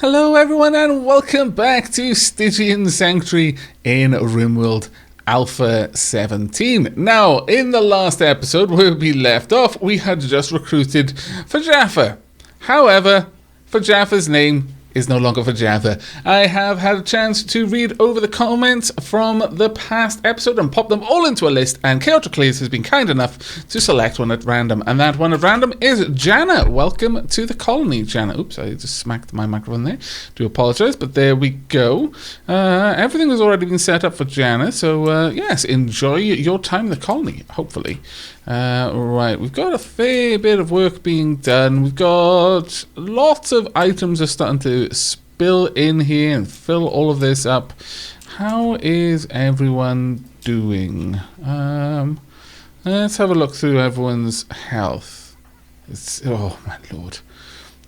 Hello everyone and welcome back to Stygian Sanctuary in Rimworld Alpha 17. Now, in the last episode where we left off, we had just recruited Fajaffa. However, Fajaffa's name is no longer Fajaffa. I have had a chance to read over the comments from the past episode and pop them all into a list, and Chaotic Clays has been kind enough to select one at random, and that one at random is Jana. Welcome to the colony, Jana. Oops, I just smacked my microphone there. Do apologize, but there we go. Everything has already been set up for Jana, so yes, enjoy your time in the colony, hopefully. Right, we've got a fair bit of work being done. We've got lots of items are starting to spill in here and fill all of this up. How is everyone doing? Let's have a look through everyone's health. Oh my lord,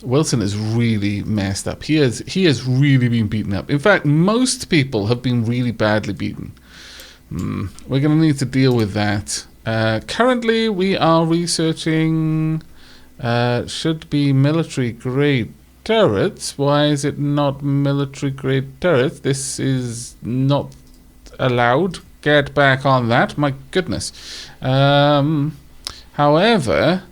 Wilson is really messed up. He has really been beaten up. In fact, most people have been really badly beaten. We're going to need to deal with that. Currently, we are researching should be military grade turrets. Why is it not military grade turrets? This is not allowed. Get back on that. My goodness. However,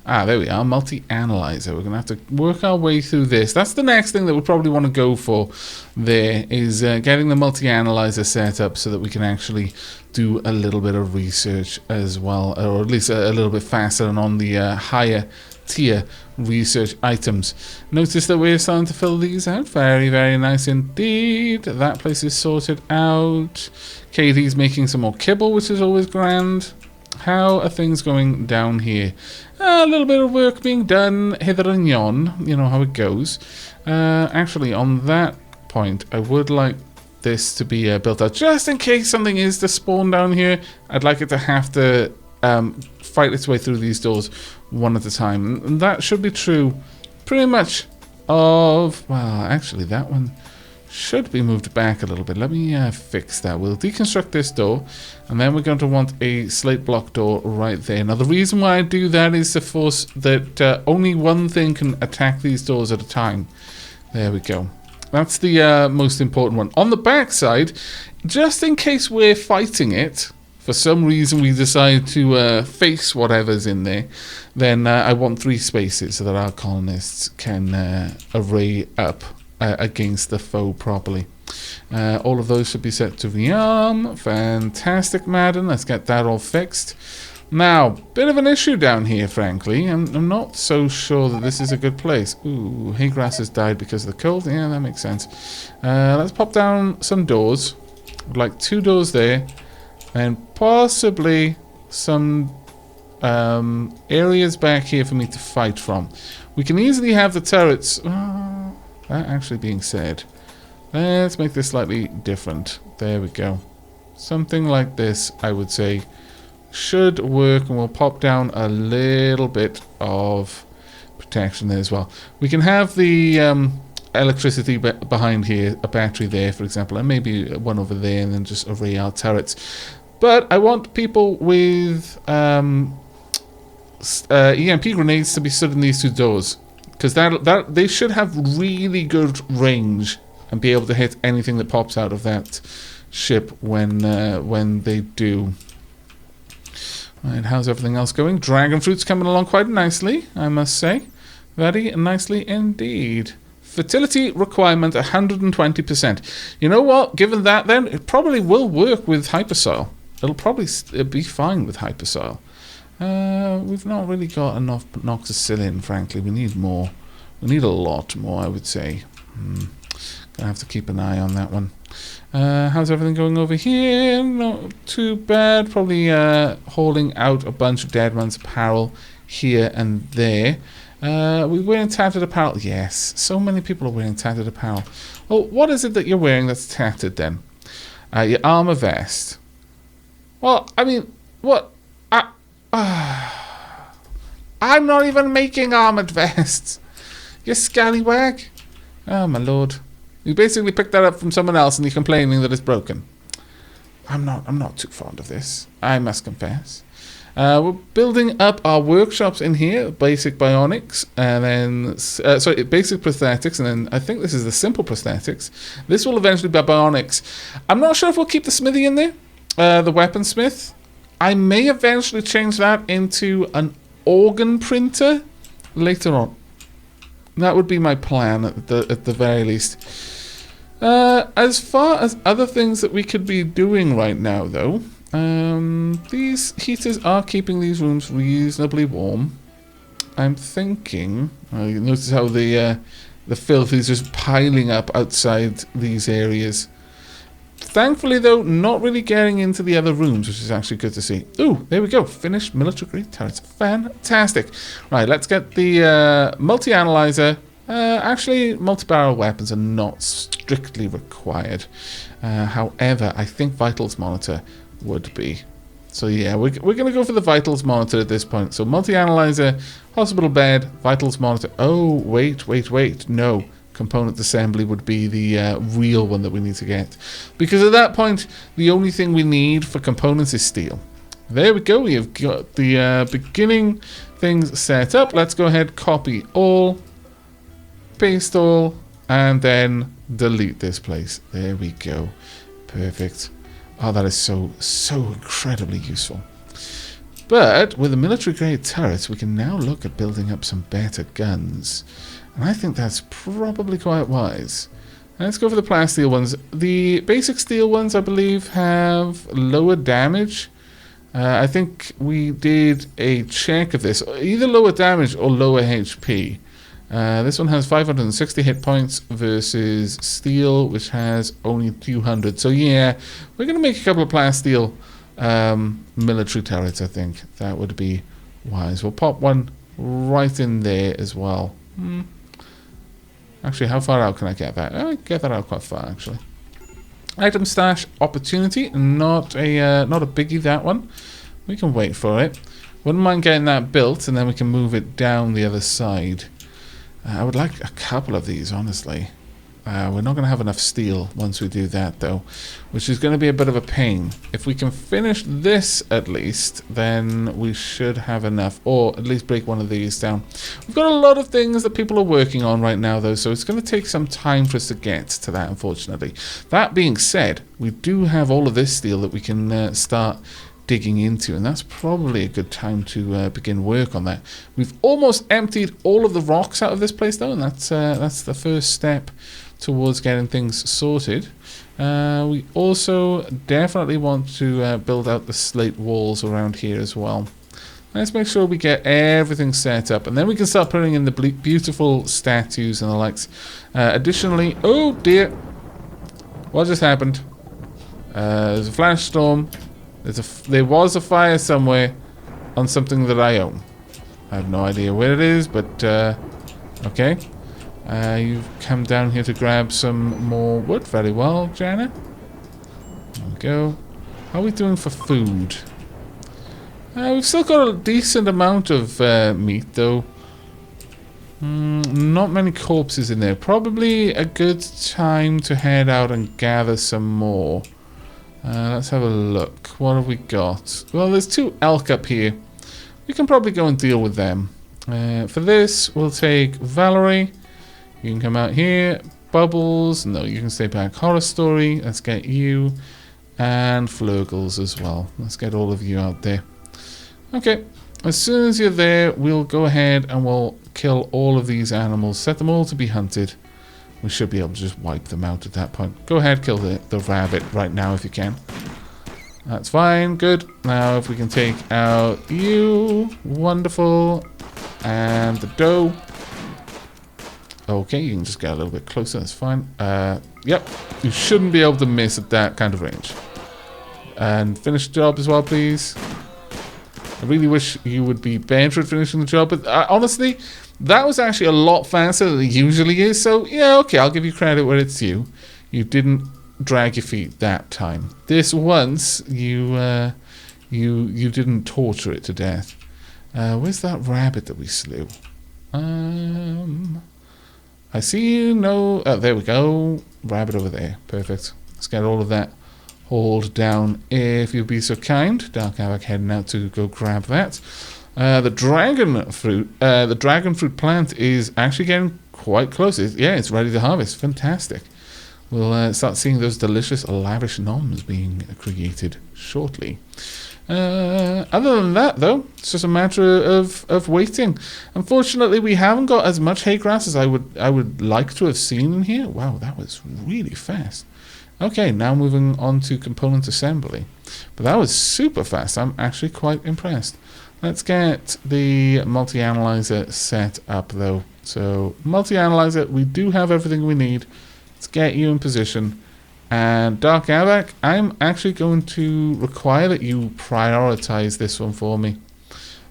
there we are, multi-analyzer. We're going to have to work our way through this. That's the next thing that we probably want to go for there, is getting the multi-analyzer set up so that we can actually do a little bit of research as well, or at least a little bit faster and on the higher tier research items. Notice that we're starting to fill these out. Very, very nice indeed. That place is sorted out. Katie's making some more kibble, which is always grand. How are things going down here? A little bit of work being done hither and yon. You know how it goes. Actually, on that point, I would like this to be built out. Just in case something is to spawn down here, I'd like it to have to fight its way through these doors one at a time. And that should be true pretty much of... Well, actually, that one should be moved back a little bit. Let me fix that. We'll deconstruct this door, and then we're going to want a slate block door right there. Now, the reason why I do that is to force that only one thing can attack these doors at a time. There we go. That's the most important one. On the back side, just in case we're fighting it, for some reason we decide to face whatever's in there, then I want 3 spaces so that our colonists can array up against the foe properly. All of those should be set to VM. Fantastic, Madden. Let's get that all fixed. Now, bit of an issue down here, frankly. I'm not so sure that this is a good place. Ooh, haygrass has died because of the cold. Yeah, that makes sense. Let's pop down some doors. I'd like 2 doors there. And possibly some areas back here for me to fight from. We can easily have the turrets... that actually being said, let's make this slightly different. There we go. Something like this, I would say, should work, and we'll pop down a little bit of protection there as well. We can have the electricity behind here, a battery there, for example, and maybe one over there, and then just array our turrets. But I want people with EMP grenades to be stood in these 2 doors. Because that they should have really good range and be able to hit anything that pops out of that ship when they do. Right, how's everything else going? Dragon fruit's coming along quite nicely, I must say. Very nicely indeed. Fertility requirement 120%. You know what? Given that, then it probably will work with hypersoil. It'll probably be fine with hypersoil. We've not really got enough noxacillin, frankly. We need more. We need a lot more, I would say. Gonna have to keep an eye on that one. How's everything going over here? Not too bad. Probably hauling out a bunch of dead man's apparel here and there. We're wearing tattered apparel. Yes, so many people are wearing tattered apparel. Well, what is it that you're wearing that's tattered then? Your armor vest. Well, I mean, what? I'm not even making armored vests. You scallywag. Oh my lord. You basically picked that up from someone else and you're complaining that it's broken. I'm not too fond of this, I must confess. We're building up our workshops in here, basic bionics, and then, sorry, basic prosthetics, and then I think this is the simple prosthetics. This will eventually be bionics. I'm not sure if we'll keep the smithy in there, the weaponsmith. I may eventually change that into an organ printer later on. That would be my plan at the very least. As far as other things that we could be doing right now, though, these heaters are keeping these rooms reasonably warm. I'm thinking, you notice how the filth is just piling up outside these areas. Thankfully, though, not really getting into the other rooms, which is actually good to see. Ooh, there we go. Finished military-grade turrets. Fantastic. Right, let's get the multi-analyzer. Actually, multi-barrel weapons are not strictly required. However, I think vitals monitor would be. So yeah, we're going to go for the vitals monitor at this point. So multi-analyzer, hospital bed, vitals monitor. Oh, wait. No. Component assembly would be the real one that we need to get. Because at that point, the only thing we need for components is steel. There we go. We have got the beginning things set up. Let's go ahead, copy all, paste all, and then delete this place. There we go. Perfect. Oh, that is so incredibly useful. But with the military-grade turrets, we can now look at building up some better guns. And I think that's probably quite wise. Let's go for the plasteel ones. The basic steel ones, I believe, have lower damage. I think we did a check of this. Either lower damage or lower HP. This one has 560 hit points versus steel, which has only 200. So yeah, we're going to make a couple of plasteel military turrets, I think. That would be wise. We'll pop one right in there as well. Actually, how far out can I get that? I get that out quite far, actually. Item stash opportunity, not a biggie, that one. We can wait for it. Wouldn't mind getting that built, and then we can move it down the other side. I would like a couple of these, honestly. We're not going to have enough steel once we do that, though, which is going to be a bit of a pain. If we can finish this, at least, then we should have enough, or at least break one of these down. We've got a lot of things that people are working on right now, though, so it's going to take some time for us to get to that, unfortunately. That being said, we do have all of this steel that we can start digging into, and that's probably a good time to begin work on that. We've almost emptied all of the rocks out of this place, though, and that's the first step towards getting things sorted. We also definitely want to build out the slate walls around here as well. Let's make sure we get everything set up, and then we can start putting in the beautiful statues and the likes. Additionally, oh dear, what just happened? There's a flash storm. There was a fire somewhere on something that I own. I have no idea where it is, but okay. You've come down here to grab some more wood. Very well, Jana. There we go. How are we doing for food? We've still got a decent amount of meat, though. Not many corpses in there. Probably a good time to head out and gather some more. Let's have a look. What have we got? Well, there's 2 elk up here. We can probably go and deal with them. For this, we'll take Valerie. You can come out here. Bubbles. No, you can stay back. Horror Story. Let's get you. And Flurgles as well. Let's get all of you out there. Okay. As soon as you're there, we'll go ahead and we'll kill all of these animals. Set them all to be hunted. We should be able to just wipe them out at that point. Go ahead, kill the rabbit right now if you can. That's fine. Good. Now if we can take out you. Wonderful. And the doe. Okay, you can just get a little bit closer. That's fine. Yep. You shouldn't be able to miss at that kind of range. And finish the job as well, please. I really wish you would be better at finishing the job. But honestly, that was actually a lot faster than it usually is. So, yeah, okay, I'll give you credit where it's due. You didn't drag your feet that time. This once, you didn't torture it to death. Where's that rabbit that we slew? I see you. No. Oh, there we go. Rabbit over there. Perfect. Let's get all of that hauled down if you'd be so kind. Dark Aavak heading out to go grab that. The dragon fruit plant is actually getting quite close. It's ready to harvest. Fantastic. We'll start seeing those delicious, lavish noms being created shortly. Other than that, though, it's just a matter of waiting. Unfortunately, we haven't got as much hay grass as I would like to have seen in here. Wow, that was really fast. Okay, now moving on to component assembly. But that was super fast. I'm actually quite impressed. Let's get the multi-analyzer set up, though. So, multi-analyzer, we do have everything we need. Let's get you in position. And Dark Aavak, I'm actually going to require that you prioritize this one for me.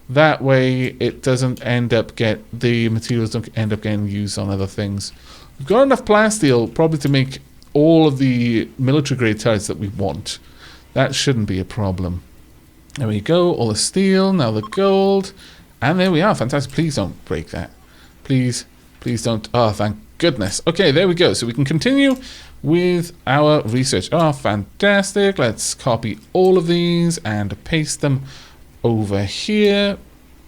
That way, it doesn't end up the materials don't end up getting used on other things. We've got enough plasteel probably to make all of the military grade turrets that we want. That shouldn't be a problem. There we go, all the steel, now the gold. And there we are, fantastic. Please don't break that. Please don't. Oh, thank goodness. Okay, there we go. So we can continue with our research. Oh, fantastic. Let's copy all of these and paste them over here.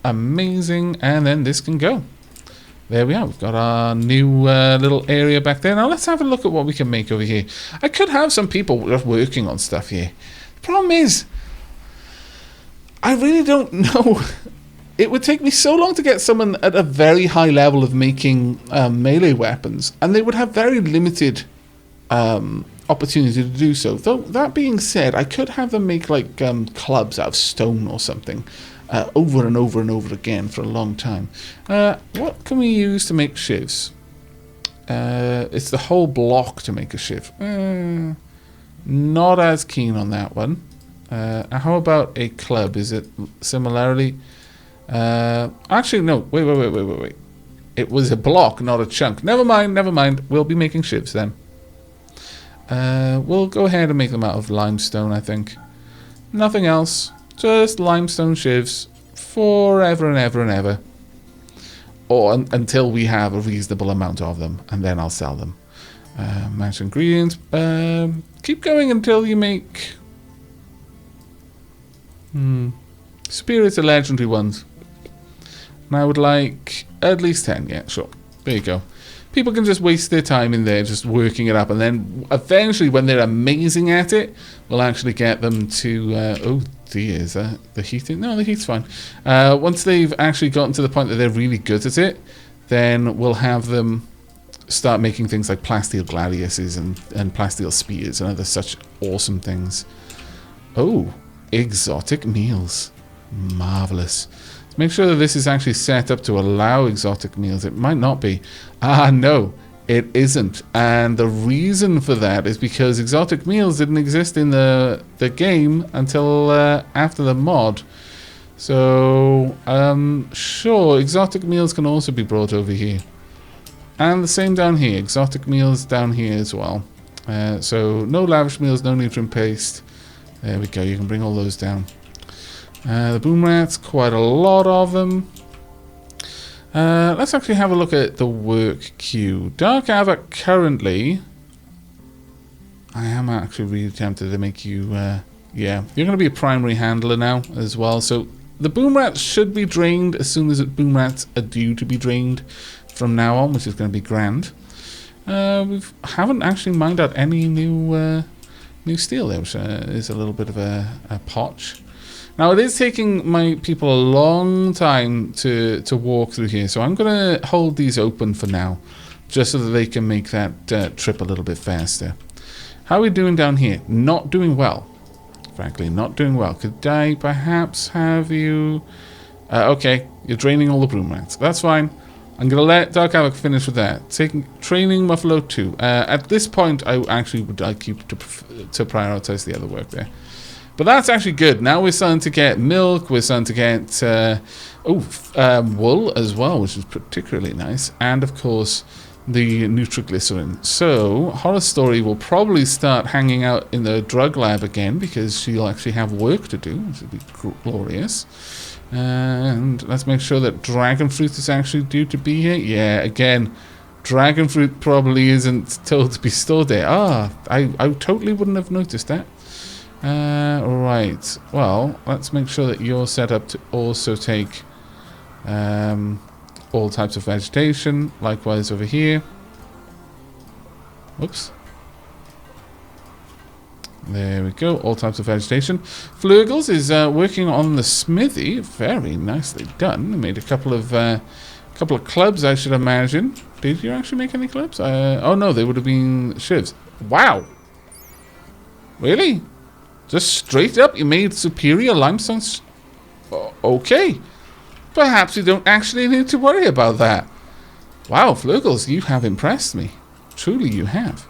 Amazing. And then this can go. There we are. We've got our new little area back there. Now let's have a look at what we can make over here. I could have some people just working on stuff here. The problem is, I really don't know. It would take me so long to get someone at a very high level of making melee weapons, and they would have very limited opportunity to do so. Though, that being said, I could have them make like clubs out of stone or something over and over and over again for a long time. What can we use to make shivs? It's the whole block to make a shiv. Not as keen on that one. How about a club? Is it similarly? Actually, no. Wait. It was a block, not a chunk. Never mind. We'll be making shivs then. We'll go ahead and make them out of limestone, I think. Nothing else. Just limestone shivs forever and ever and ever. Or until we have a reasonable amount of them, and then I'll sell them. Match ingredients. Keep going until you make... superior to legendary ones. And I would like at least 10. Yeah, sure. There you go. People can just waste their time in there just working it up, and then eventually when they're amazing at it, we'll actually get them to oh dear, is that the heating? No, the heat's fine. Once they've actually gotten to the point that they're really good at it, then we'll have them start making things like plasteel gladiuses and plasteel spears and other such awesome things. Oh, exotic meals. Marvelous. Let's make sure that this is actually set up to allow exotic meals. It might not be. No, it isn't. And the reason for that is because exotic meals didn't exist in the game until after the mod. So, sure, exotic meals can also be brought over here. And the same down here. Exotic meals down here as well. So, no lavish meals, no nutrient paste. There we go, you can bring all those down. The boom rats, quite a lot of them. Let's actually have a look at the work queue. Dark Aavak currently... I am actually really tempted to make you... yeah, you're going to be a primary handler now as well. So the boom rats should be drained as soon as boom rats are due to be drained from now on, which is going to be grand. We haven't actually mined out any new steel there, which is a little bit of a potch. Now, it is taking my people a long time to walk through here, so I'm going to hold these open for now, just so that they can make that trip a little bit faster. How are we doing down here? Not doing well. Frankly, not doing well. Could I perhaps have you... okay, you're draining all the broom rats. That's fine. I'm going to let Dark Aavak finish with that. Training Muffalo 2. At this point, I actually would like you to prioritize the other work there. But that's actually good. Now we're starting to get milk. We're starting to get wool as well, which is particularly nice. And, of course, the nitroglycerin. So, Horror Story will probably start hanging out in the drug lab again because she'll actually have work to do, which would be glorious. And let's make sure that dragon fruit is actually due to be here. Yeah, again, dragon fruit probably isn't told to be stored there. I totally wouldn't have noticed that. Right. Well, let's make sure that you're set up to also take all types of vegetation. Likewise over here. Whoops. There we go. All types of vegetation. Flurgles is working on the smithy. Very nicely done. Made a couple of clubs, I should imagine. Did you actually make any clubs? Oh no, they would have been shivs. Wow. Really? Just straight up, you made superior limestone. Okay. Perhaps you don't actually need to worry about that. Wow, Flurgles, you have impressed me. Truly, you have.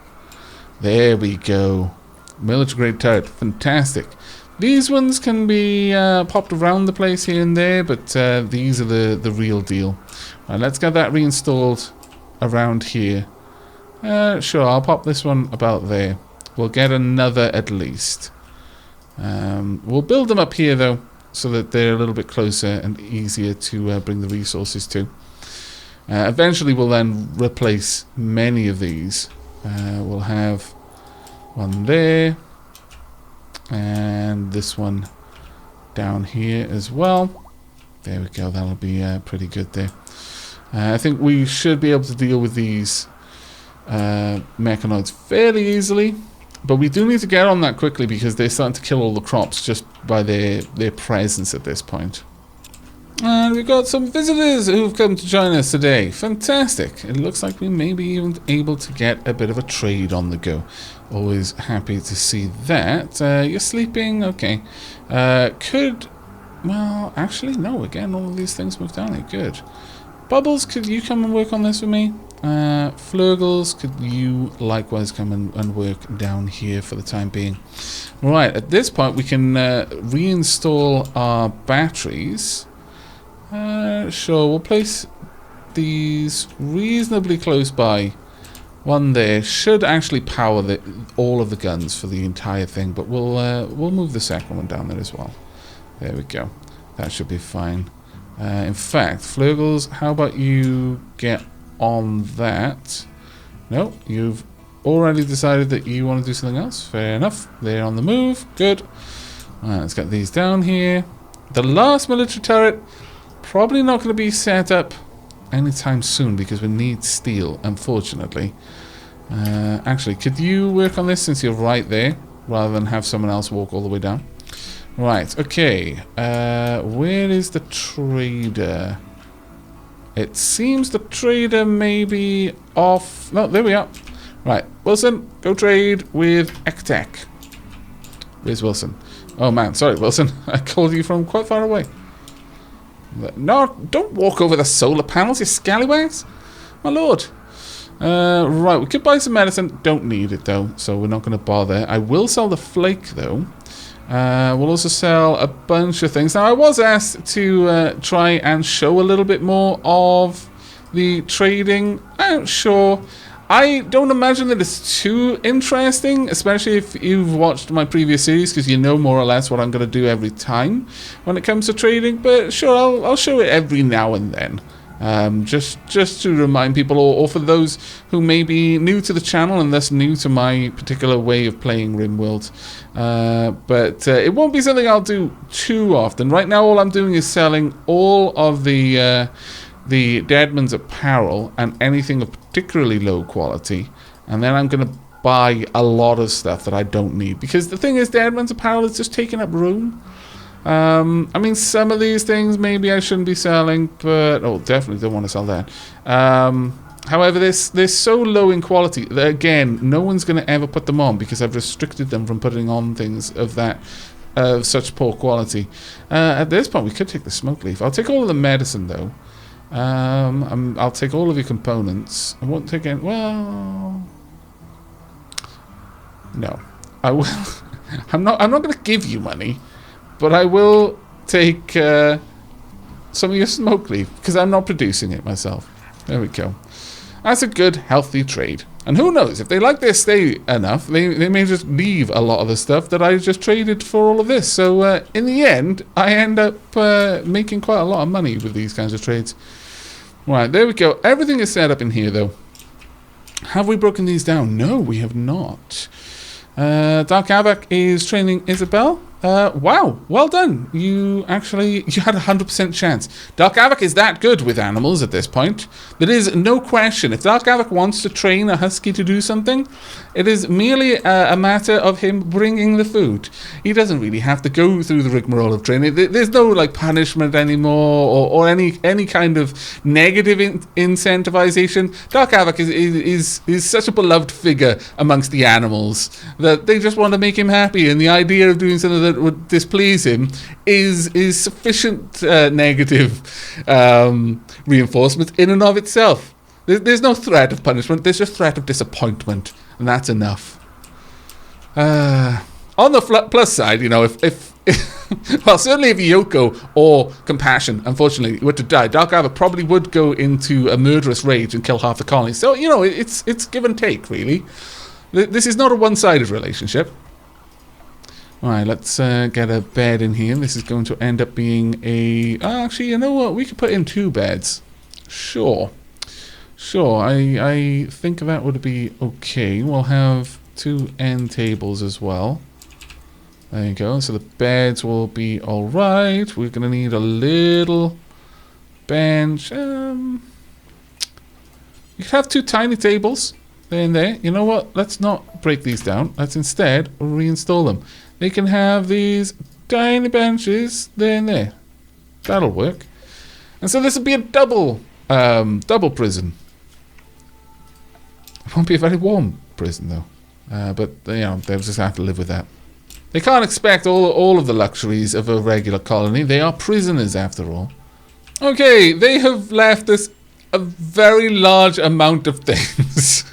There we go. Military grade turret. Fantastic. These ones can be popped around the place here and there, but these are the real deal. Right, let's get that reinstalled around here. Sure, I'll pop this one about there. We'll get another at least. We'll build them up here, though, so that they're a little bit closer and easier to bring the resources to. Eventually, we'll then replace many of these. We'll have one there, and this one down here as well. There we go, that'll be pretty good there. I think we should be able to deal with these mechanoids fairly easily, but we do need to get on that quickly because they're starting to kill all the crops just by their presence at this point. And we've got some visitors who've come to join us today. Fantastic. It looks like we may be even able to get a bit of a trade on the go. Always happy to see that. You're sleeping? Okay. Well, actually, no. Again, all of these things moved down here. Good. Bubbles, could you come and work on this with me? Flurgles, could you likewise come and work down here for the time being? Right, at this point, we can reinstall our batteries. Sure, we'll place these reasonably close by. One there should actually power all of the guns for the entire thing, but we'll move the second one down there as well. There we go. That should be fine. In fact, Flurgles, how about you get on that? No, you've already decided that you want to do something else. Fair enough. They're on the move. Good. Alright, let's get these down here. The last military turret, probably not going to be set up anytime soon because we need steel, unfortunately. Actually, could you work on this since you're right there, rather than have someone else walk all the way down? Right, okay. Where is the trader? It seems the trader may be off. No, there we are. Right, Wilson, go trade with Ectech. Where's Wilson? Oh man, sorry Wilson. I called you from quite far away. No, don't walk over the solar panels, you scallywags. My lord. Right, we could buy some medicine. Don't need it, though, so we're not going to bother. I will sell the flake, though. We'll also sell a bunch of things. Now, I was asked to try and show a little bit more of the trading. I'm sure. I don't imagine that it's too interesting, especially if you've watched my previous series, because you know more or less what I'm going to do every time when it comes to trading. But sure, I'll show it every now and then, just to remind people, or for those who may be new to the channel and thus new to my particular way of playing Rimworld. But it won't be something I'll do too often. Right now, all I'm doing is selling all of the Deadman's apparel and anything of particularly low quality, and then I'm going to buy a lot of stuff that I don't need, because the thing is, Deadman's apparel is just taking up room. I mean, some of these things maybe I shouldn't be selling, but definitely don't want to sell that. However, they're so low in quality that, again, no one's going to ever put them on because I've restricted them from putting on things of such poor quality. At this point, we could take the smoke leaf. I'll take all of the medicine, though. I'll take all of your components. I won't take any. Well, no, I will. I'm not going to give you money, but I will take some of your smoke leaf because I'm not producing it myself. There we go. That's a good, healthy trade. And who knows, if they like their stay enough, they may just leave a lot of the stuff that I just traded for all of this. So in the end, I end up making quite a lot of money with these kinds of trades. Right, there we go. Everything is set up in here, though. Have we broken these down? No, we have not. Dark Aavak is training Isabel. Wow, well done. You had a 100% chance. Dark Aavak is that good with animals at this point. There is no question. If Dark Aavak wants to train a husky to do something, it is merely a matter of him bringing the food. He doesn't really have to go through the rigmarole of training. There's no like punishment anymore or any kind of negative incentivization. Dark Aavak is such a beloved figure amongst the animals that they just want to make him happy, and the idea of doing something that would displease him is sufficient negative reinforcement in and of itself. There's no threat of punishment, there's just threat of disappointment, and that's enough. On the plus side, you know, if well, certainly if Yoko or Compassion, unfortunately, were to die, Dark Aavak probably would go into a murderous rage and kill half the colony. So, you know, it's give and take, really. This is not a one-sided relationship. Alright, let's get a bed in here. This is going to end up being a... actually, you know what? We could put in 2 beds. Sure. I think that would be okay. We'll have 2 end tables as well. There you go. So the beds will be alright. We're going to need a little bench. You could have 2 tiny tables there and there. You know what? Let's not break these down. Let's instead reinstall them. They can have these tiny benches there and there. That'll work. And so this will be a double prison. It won't be a very warm prison though. But you know, they'll just have to live with that. They can't expect all of the luxuries of a regular colony. They are prisoners after all. Okay, they have left us a very large amount of things.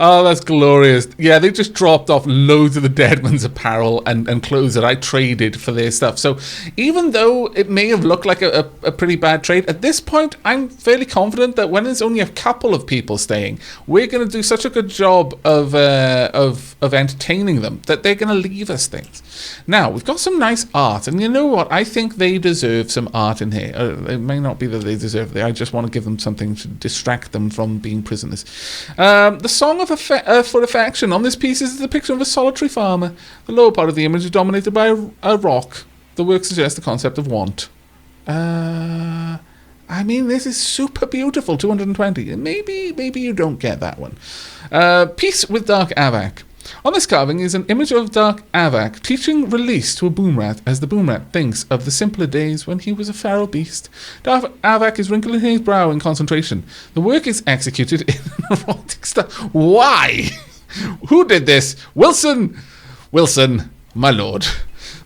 Oh, that's glorious. Yeah, they just dropped off loads of the Deadman's apparel and clothes that I traded for their stuff. So even though it may have looked like a pretty bad trade, at this point, I'm fairly confident that when there's only a couple of people staying, we're going to do such a good job of entertaining them that they're going to leave us things. Now, we've got some nice art, and you know what? I think they deserve some art in here. It may not be that they deserve it. I just want to give them something to distract them from being prisoners. The Song of Fortification on this piece is the depiction of a solitary farmer. The lower part of the image is dominated by a rock. The work suggests the concept of want. I mean, this is super beautiful. 220. Maybe you don't get that one. Peace with Dark Aavak. On this carving is an image of Dark Aavak teaching release to a boomrat as the boomrat thinks of the simpler days when he was a feral beast. Dark Aavak is wrinkling his brow in concentration. The work is executed in an erotic style. Why? Who did this? Wilson, my lord.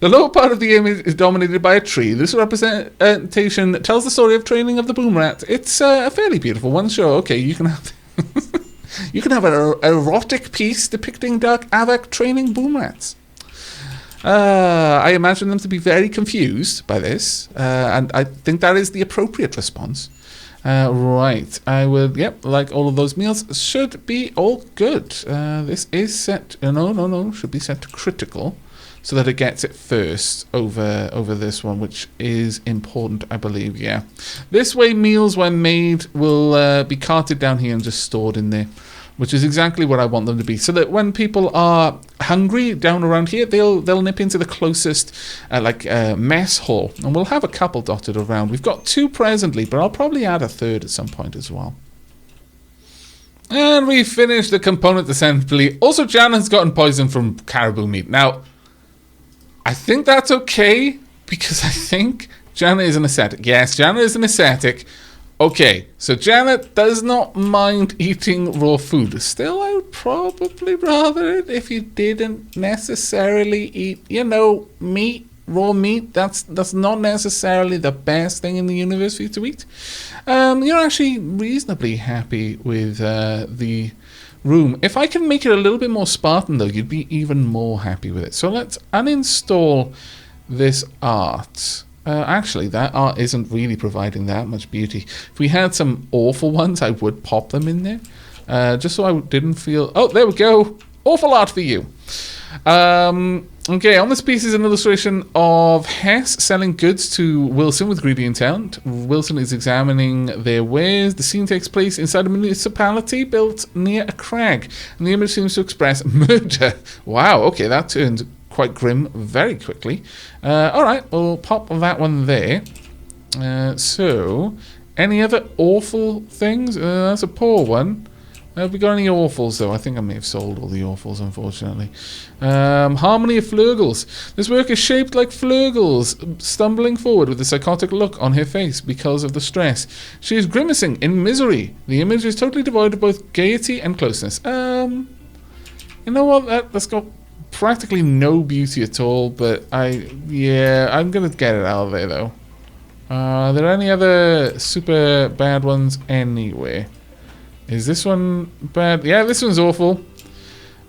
The lower part of the image is dominated by a tree. This representation tells the story of training of the boomrat. It's a fairly beautiful one. Sure, okay, you can have... You can have an erotic piece depicting Dark Aavak training boomrats. I imagine them to be very confused by this, and I think that is the appropriate response. Right, I will, yep, like all of those meals, should be all good. This is set, no, should be set to critical, so that it gets it first over this one, which is important, I believe, yeah. This way, meals, when made, will be carted down here and just stored in there, which is exactly what I want them to be, so that when people are hungry down around here, they'll nip into the closest mess hall, and we'll have a couple dotted around. We've got 2 presently, but I'll probably add a 3rd at some point as well. And we finished the component assembly. Also, Jan has gotten poisoned from caribou meat. Now, I think that's okay, because I think Janet is an ascetic. Yes, Janet is an ascetic. Okay, so Janet does not mind eating raw food. Still, I would probably rather it if you didn't necessarily eat, meat, raw meat. That's not necessarily the best thing in the universe for you to eat. You're actually reasonably happy with the room. If I can make it a little bit more Spartan, though, you'd be even more happy with it. So let's uninstall this art. Actually, that art isn't really providing that much beauty. If we had some awful ones, I would pop them in there. Just so I didn't feel... Oh, there we go. Awful art for you. Okay, on this piece is an illustration of Hess selling goods to Wilson with greedy intent. Wilson is examining their wares. The scene takes place inside a municipality built near a crag, and the image seems to express murder. Wow, okay, that turned quite grim very quickly. Alright, we'll pop that one there. So, any other awful things? That's a poor one. Have we got any awfuls though? I think I may have sold all the awfuls, unfortunately. Harmony of Flurgles. This work is shaped like Flurgles, stumbling forward with a psychotic look on her face because of the stress. She is grimacing in misery. The image is totally devoid of both gaiety and closeness. You know what? That's got practically no beauty at all, but I'm gonna get it out of there though. Are there any other super bad ones anywhere? Is this one bad? Yeah, this one's awful.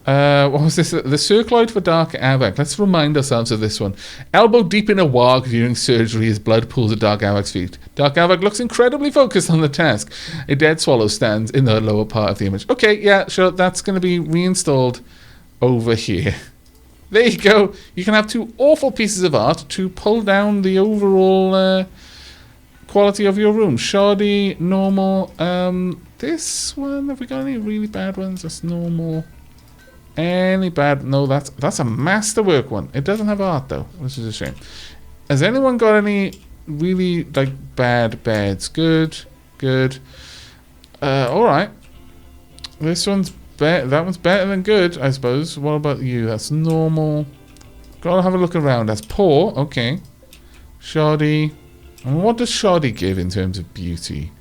What was this? The Circloid for Dark Aavak. Let's remind ourselves of this one. Elbow deep in a warg during surgery as blood pools at Dark Aavak's feet. Dark Aavak looks incredibly focused on the task. A dead swallow stands in the lower part of the image. Okay, yeah, sure, that's going to be reinstalled over here. There you go. You can have two awful pieces of art to pull down the overall quality of your room. Shoddy, normal. This one, have we got any really bad ones? That's normal. Any bad? No, that's a masterwork one. It doesn't have art though, which is a shame. Has anyone got any really like bad beds? Good. All right. This one's better. That one's better than good, I suppose. What about you? That's normal. Gotta have a look around. That's poor. Okay. Shoddy. And what does shoddy give in terms of beauty?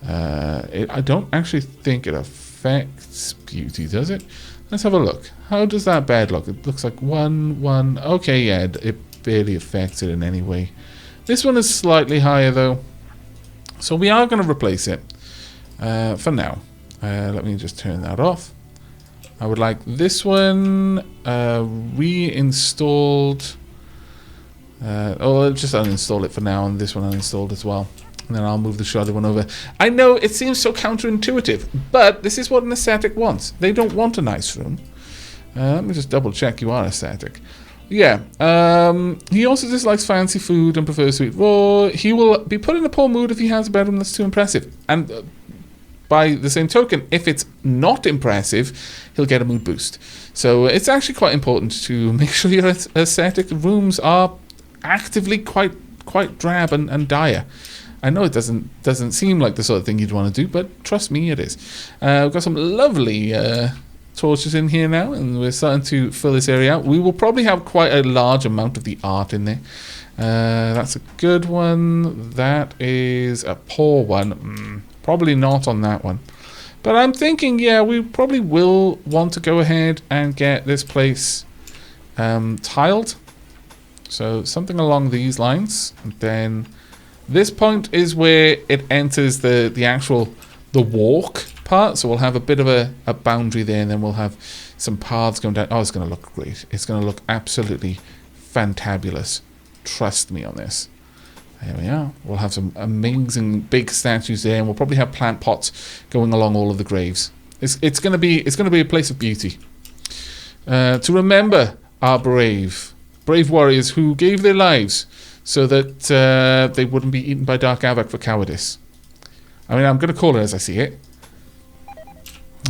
I don't actually think it affects beauty, does it? Let's have a look. How does that bed look? It looks like 1. Okay, yeah, it barely affects it in any way. This one is slightly higher though, so we are going to replace it for now. Let me just turn that off. I would like this one reinstalled. I'll just uninstall it for now, and this one uninstalled as well. And then I'll move the shoddy one over. I know it seems so counterintuitive, but this is what an aesthetic wants. They don't want a nice room. Let me just double check you are aesthetic. Yeah. He also dislikes fancy food and prefers to eat raw. He will be put in a poor mood if he has a bedroom that's too impressive. And by the same token, if it's not impressive, he'll get a mood boost. So it's actually quite important to make sure your aesthetic rooms are actively quite drab and dire. I know it doesn't seem like the sort of thing you'd want to do, but trust me, it is. We've got some lovely torches in here now, and we're starting to fill this area out. We will probably have quite a large amount of the art in there. That's a good one. That is a poor one. Probably not on that one. But I'm thinking, yeah, we probably will want to go ahead and get this place tiled. So something along these lines. And then this point is where it enters the actual walk part. So we'll have a bit of a boundary there, and then we'll have some paths going down. Oh, it's going to look great. It's going to look absolutely fantabulous. Trust me on this. There we are. We'll have some amazing big statues there, and we'll probably have plant pots going along all of the graves. It's going to be a place of beauty. To remember our brave warriors who gave their lives so that they wouldn't be eaten by Dark Aavak for cowardice. I mean, I'm going to call it as I see it.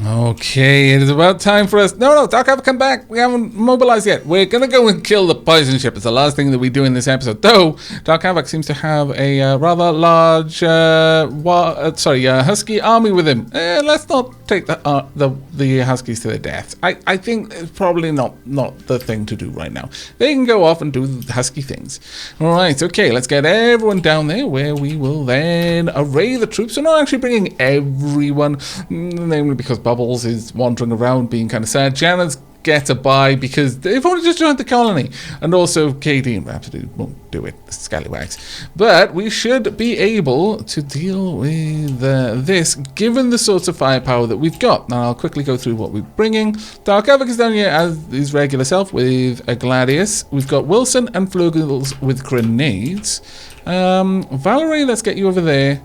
Okay, it is about time for us. No, Dark Aavak, come back. We haven't mobilized yet. We're going to go and kill the poison ship. It's the last thing that we do in this episode. Though, Dark Aavak seems to have a rather large husky army with him. Let's not take the huskies to their death. I think it's probably not the thing to do right now. They can go off and do the husky things. Alright, okay, let's get everyone down there where we will then array the troops. We're not actually bringing everyone, namely because Bubbles is wandering around being kind of sad. Janet's get a buy because they've only just joined the colony, and also KD and Rhapsody won't do it, the scallywags. But we should be able to deal with this, given the sorts of firepower that we've got. Now I'll quickly go through what we're bringing. Dark Aavak is down here as his regular self with a Gladius. We've got Wilson and Flurgles with grenades. Valerie, let's get you over there.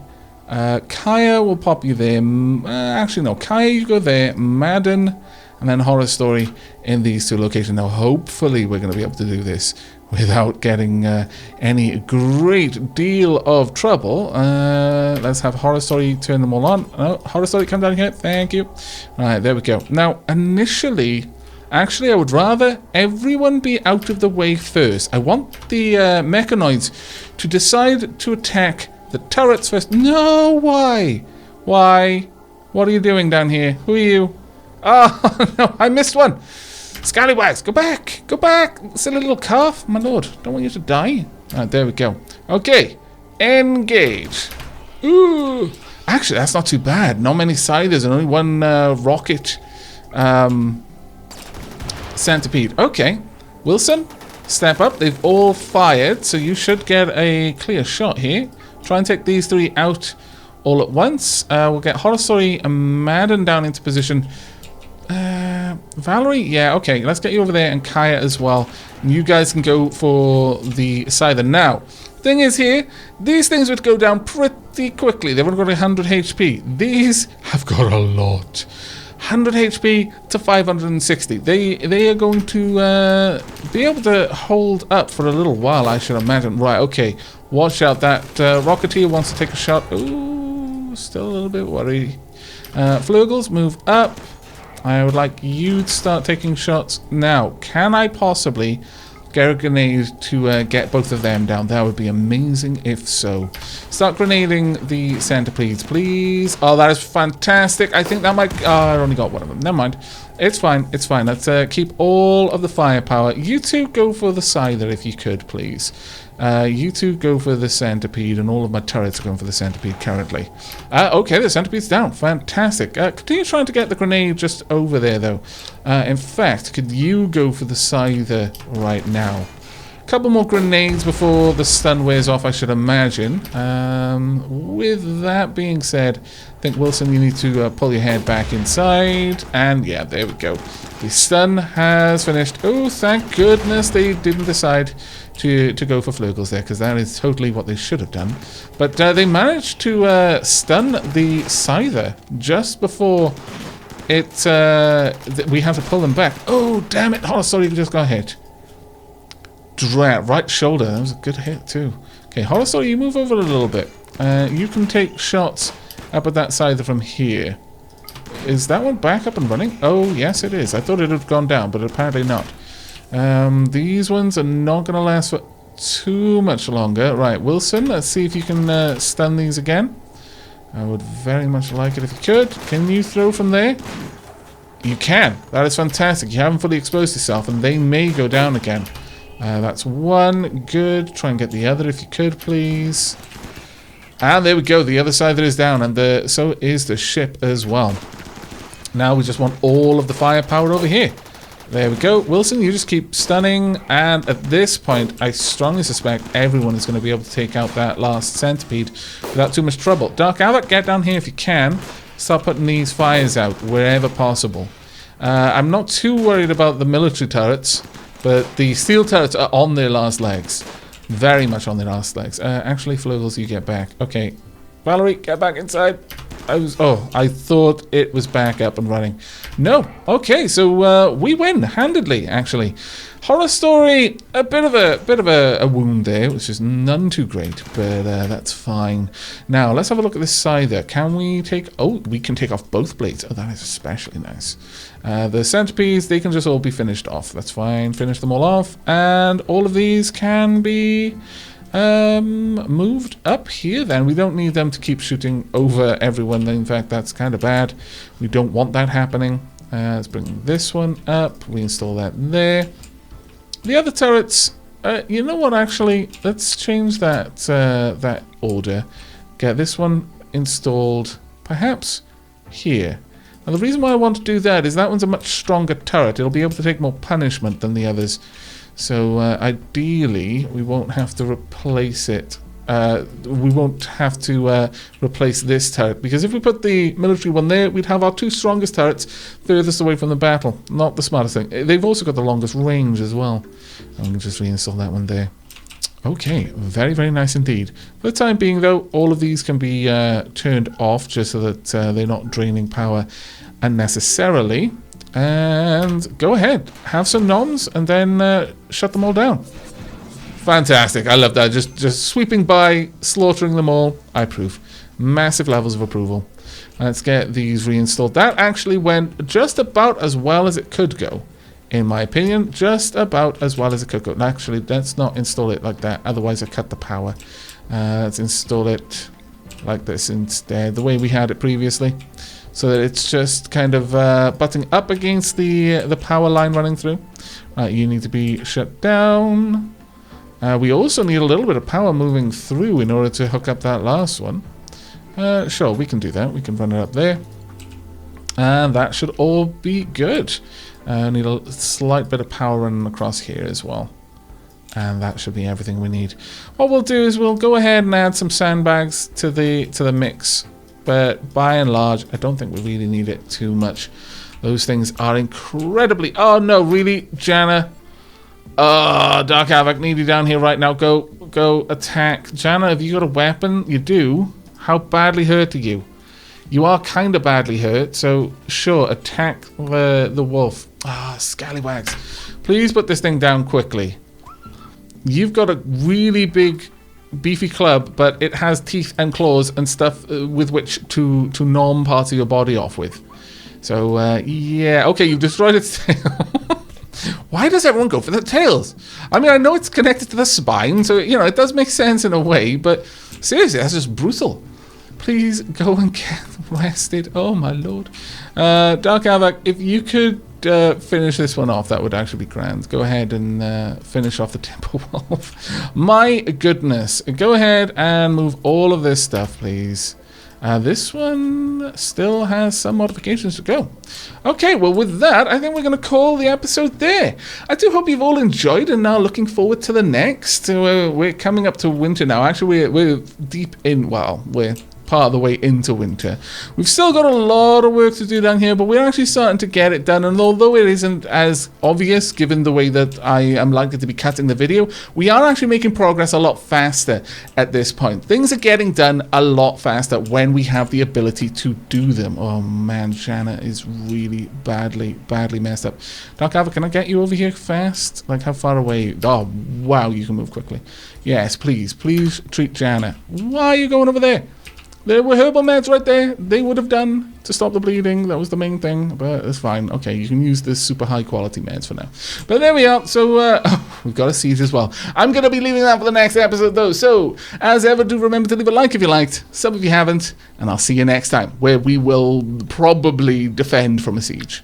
Kaya will pop you there. Actually, no. Kaya, you go there. Madden. and then horror story in these two locations. Now, hopefully, we're going to be able to do this without getting any great deal of trouble. Let's have horror story turn them all on. Oh, horror story, come down here. Thank you. All right, there we go. Now, initially, actually, I would rather everyone be out of the way first. I want the Mechanoids to decide to attack the turrets first. No, why? Why? What are you doing down here? Who are you? Oh, no, I missed one. Scallywags, go back. Go back. Silly little calf. My lord, don't want you to die. Alright, there we go. Okay, engage. Ooh. Actually, that's not too bad. Not many Scythers and only one rocket centipede. Okay, Wilson, step up. They've all fired, so you should get a clear shot here. Try and take these three out all at once. We'll get Horror Story and Madden down into position. Valerie? Yeah, okay. Let's get you over there, and Kaya as well. And you guys can go for the Scyther. Now, thing is here, these things would go down pretty quickly. They've only got 100 HP. These have got a lot. 100 HP to 560. They are going to be able to hold up for a little while, I should imagine. Right, okay. Watch out. That Rocketeer wants to take a shot. Ooh, still a little bit worried. Flurgles, move up. I would like you to start taking shots now. Can I possibly get a grenade to get both of them down? That would be amazing if so. Start grenading the centipedes, please. Oh, that is fantastic. I think that might... Oh, I only got one of them. Never mind. It's fine. It's fine. Let's keep all of the firepower. You two go for the Scyther if you could, please. You two go for the centipede, and all of my turrets are going for the centipede currently. Okay, the centipede's down. Fantastic. Continue trying to get the grenade just over there, though. In fact, could you go for the Scyther right now? A couple more grenades before the stun wears off, I should imagine. With that being said, I think, Wilson, you need to pull your head back inside. And yeah, there we go. The stun has finished. Oh, thank goodness they didn't decide to go for Flurgles there, because that is totally what they should have done. But they managed to stun the Scyther just before it. We have to pull them back. Oh, damn it. Oh, sorry, you just got hit. Right shoulder. That was a good hit too. Okay, Horror Story, you move over a little bit. You can take shots up at that Scyther from here. Is that one back up and running? Oh, yes, it is. I thought it had gone down, but apparently not. These ones are not going to last for too much longer. Right, Wilson, let's see if you can stun these again. I would very much like it if you could. Can you throw from there? You can. That is fantastic. You haven't fully exposed yourself, and they may go down again. That's one. Good. Try and get the other if you could, please. And there we go. The other side that is down, and so is the ship as well. Now we just want all of the firepower over here. There we go. Wilson, you just keep stunning, and at this point, I strongly suspect everyone is going to be able to take out that last centipede without too much trouble. Dark Aavak, get down here if you can. Start putting these fires out wherever possible. I'm not too worried about the military turrets, but the steel turrets are on their last legs. Very much on their last legs. Actually, Flurgles, you get back. Okay. Valerie, get back inside. I thought it was back up and running. No. Okay, so we win handedly, actually. Horror Story, a bit of a wound there, which is none too great, but that's fine. Now let's have a look at this Scyther. Can we take? Oh, we can take off both blades. Oh, that is especially nice. The centipedes, they can just all be finished off. That's fine. Finish them all off, and all of these can be moved up here. Then we don't need them to keep shooting over everyone. In fact, that's kind of bad. We don't want that happening. Let's bring this one up. We install that there. The other turrets, you know what, actually, let's change that that order. Get this one installed, perhaps, here. Now, the reason why I want to do that is that one's a much stronger turret. It'll be able to take more punishment than the others. So, ideally, we won't have to replace it. We won't have to replace this turret, because if we put the military one there, we'd have our two strongest turrets furthest away from the battle. Not the smartest thing. They've also got the longest range as well. I'm going to just reinstall that one there. Okay, very, very nice indeed. For the time being, though, all of these can be turned off just so that they're not draining power unnecessarily. And go ahead. Have some noms and then shut them all down. Fantastic. I love that. Just sweeping by, slaughtering them all. I approve. Massive levels of approval. Let's get these reinstalled. That actually went just about as well as it could go. In my opinion, just about as well as it could go. Actually, let's not install it like that. Otherwise, I cut the power. Let's install it like this instead. The way we had it previously. So that it's just kind of butting up against the power line running through. You need to be shut down. We also need a little bit of power moving through in order to hook up that last one. Sure, we can do that. We can run it up there. And that should all be good. Need a slight bit of power running across here as well. And that should be everything we need. What we'll do is we'll go ahead and add some sandbags to the mix. But by and large, I don't think we really need it too much. Those things are incredibly... Oh no, really, Janna? Oh, Dark Aavak, need you down here right now. Go attack. Janna, have you got a weapon? You do. How badly hurt are you? You are kind of badly hurt, so sure, attack the wolf. Ah, scallywags. Please put this thing down quickly. You've got a really big, beefy club, but it has teeth and claws and stuff with which to gnaw parts of your body off with. So, yeah. Okay, you've destroyed its tail. Why does everyone go for the tails? I mean, I know it's connected to the spine, so, you know, it does make sense in a way, but seriously, that's just brutal. Please go and get rested. Oh, my lord. Dark Aavak, if you could finish this one off, that would actually be grand. Go ahead and finish off the Timber Wolf. My goodness. Go ahead and move all of this stuff, please. This one still has some modifications to go. Okay, well, with that, I think we're going to call the episode there. I do hope you've all enjoyed and now looking forward to the next. We're coming up to winter now. Actually, we're deep in, well, we're part of the way into winter. We've still got a lot of work to do down here, but we're actually starting to get it done. And although it isn't as obvious, given the way that I am likely to be cutting the video, we are actually making progress a lot faster at this point. Things are getting done a lot faster when we have the ability to do them. Oh man, Janna is really badly messed up. Dark Aavak, can I get you over here fast? Like, how far away? Oh, wow, you can move quickly. Yes, please treat Janna. Why are you going over there? There were herbal meds right there. They would have done to stop the bleeding. That was the main thing, but it's fine. Okay, you can use this super high quality meds for now. But there we are. So, we've got a siege as well. I'm going to be leaving that for the next episode, though. So, as ever, do remember to leave a like if you liked, sub if you haven't, and I'll see you next time, where we will probably defend from a siege.